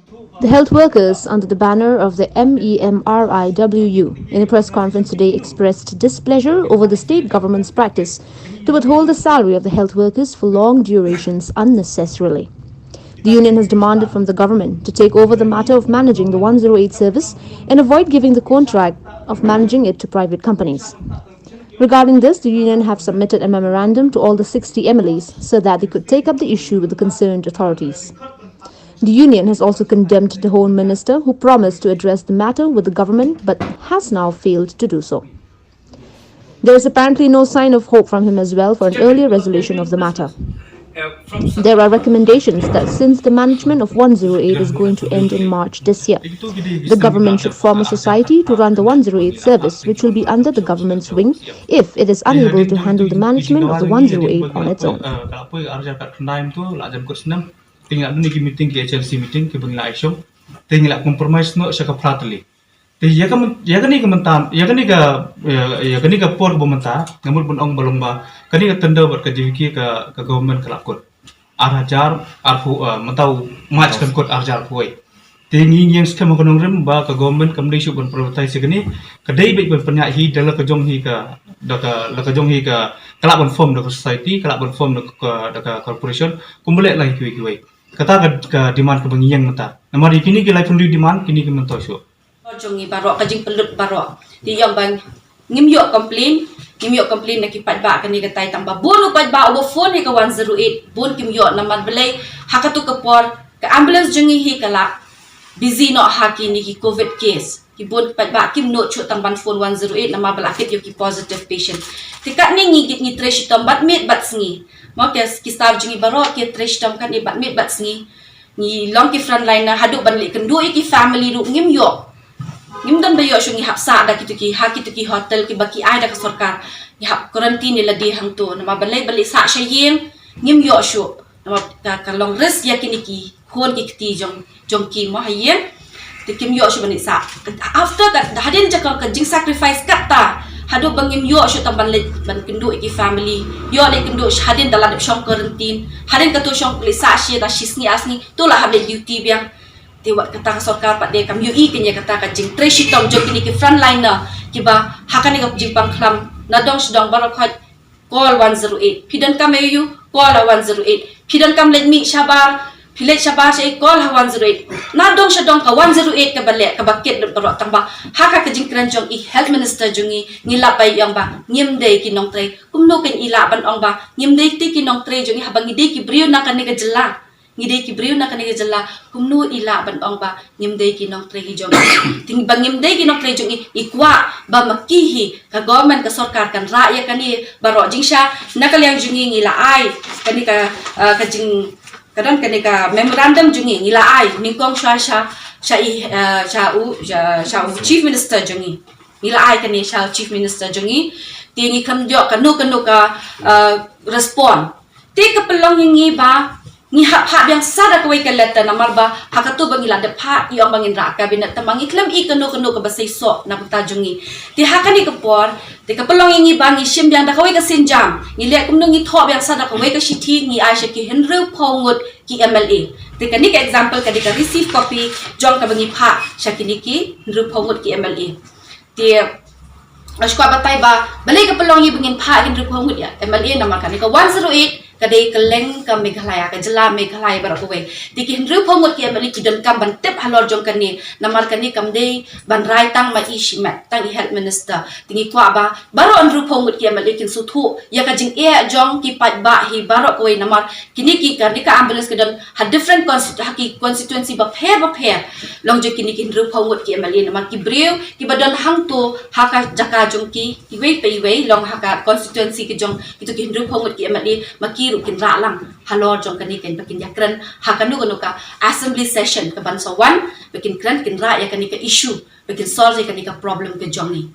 The health workers, under the banner of the MEMRIWU, in a press conference today expressed displeasure over the state government's practice to withhold the salary of the health workers for long durations unnecessarily. The union has demanded from the government to take over the matter of managing the 108 service and avoid giving the contract of managing it to private companies. Regarding this, the union have submitted a memorandum to all the 60 MLAs so that they could take up the issue with the concerned authorities. The union has also condemned the Home Minister, who promised to address the matter with the government but has now failed to do so. There is apparently no sign of hope from him as well for an earlier resolution of the matter. There are recommendations that since the management of 108 is going to end in March this year, the government should form a society to run the 108 service, which will be under the government's wing if it is unable to handle the management of the 108 on its own. Tinggal ni meeting ke HLC meeting ke bangla action tinggal compromise no saka flatly te yakani ke mentam yakani ka por bomenta ngamul pun ong balomba kani ka tender ber ka jiki ka government ka lakot arhajar arfu mentau match kan kot arjar poi tingi yang skema konong rem ba ka government kamdei shu ban prioritize segani kadai baik ban penyak hi dala ka jong hi ka daka la ka jong hi ka kalak ban form daka society kalak ban form daka corporation kumbulek lai kui kata ka demand ke bangiyang mata namari kini ke life demand kini ke mentau shu jongi barok kajing pelut barok di yang bang ngimyo complain na kipat ba kani katai tamba bonu pat ba over phone he ka 108 bon kimyo namar belai hakatu kapor ka ambulance jongi hi kala busy no haki ni ki covid case ki bon pat ba kim no chu tang ban phone 108 nama balakit yo ki positive patient tikat ni ngigit ni trash tambat met bat sngi mo ke ki staff jongi barok ki trash tam kan ibat met bat sngi ni long ki front line na hadu ban le kendu ki family ru ngimyo dan bayo shungi hapsa da kituki hakituki hotel ki baki ai da sarkar ni hap quarantine la di hang to nama balai sa shayeng ngim yo shu nama ka long risk yakini ki khon ki kti jong ki mo hayen ti kim yo shu bani sa after that hadin jaka ka jing sacrifice kata hadu bangim yo shu tamban le ban kendu ki family yo le kendu hadin dalam shong quarantine hadin ka to shong sa shi da shisni asni to la hable duty biang tiwat kata sarkar pat de kam UI kenya kata ka jing treshi tom jo kini ki frontliner kiba hakani ka jing pangklam nadong sedong barok hat call 108 pidan kam you call 108 pidan kam let me shabar pilet shabar say call 108 nadong sedong ka 108 ka balek ka baket barok tamba haka ka jing kranjong I health minister jungi ngila pai yang ba ngim de ki nong tre kumno ken ila ban ong ba ngim de ti ki nong tre jungi habang ide ki brio na kan ka jela ngide ki briu na kanige jalla kumnu ila ban ong ba ngimdei ki nong tre jong ting bang ngimdei ki nong tre jong ikwa ba makihi ka government ka sarkar kan raaya kani baro jingsha nakalyang jungi ngila ai kani ka jing kadang kani ka memorandum jungi ngila ai ningkong sha chief minister jungi ngila ai kani sha chief minister jungi tingi kam jo kanu ka respond te ka pelong ngi ba ni hak yang sada kawai kalata namar ba hakatu bangila de pha i bangin ra kabinet tamangi klam I kanu ka basai so na putajungi ti hakani kapor ti kapalong ngi bangi shim yang da kawai ka sinjam ni le kumno ngi tho yang sada kawai ka shithi ni aisha ki henru phongut ki MLA ti kani ka example kadi ka receive copy jong ka bangi pha shakini ki henru phongut ki MLA ti ashkwa batai ba balai kapalong ngi bangin pha henru phongut ya MLA namar kani ka 108 kadai keleng ka Meghalaya ka jela Meghalaya barakuwe dikin ru phomot ki amali ki don kam ban tep halor jong kani namar kani kam dei ban rai tang ma ishimat tang I health minister tingi kwa ba baro an ru phomot ki amali kin suthu ya ka jing e jong ki pat ba hi baro kowe namar kini ki ka ambulance ka don ha different constituency ba phe long jo kini kin ru phomot ki amali namar ki breu ki badon hang to haka jaka jong ki wei pe wei long haka constituency ki jong itu kin ru phomot ki amali maki rukin ralang halor jong kani ken bakin yakran hakanu ka assembly session ka bansawan bakin kran kin ra ya kani ka issue bakin solve kani ka problem ke jongi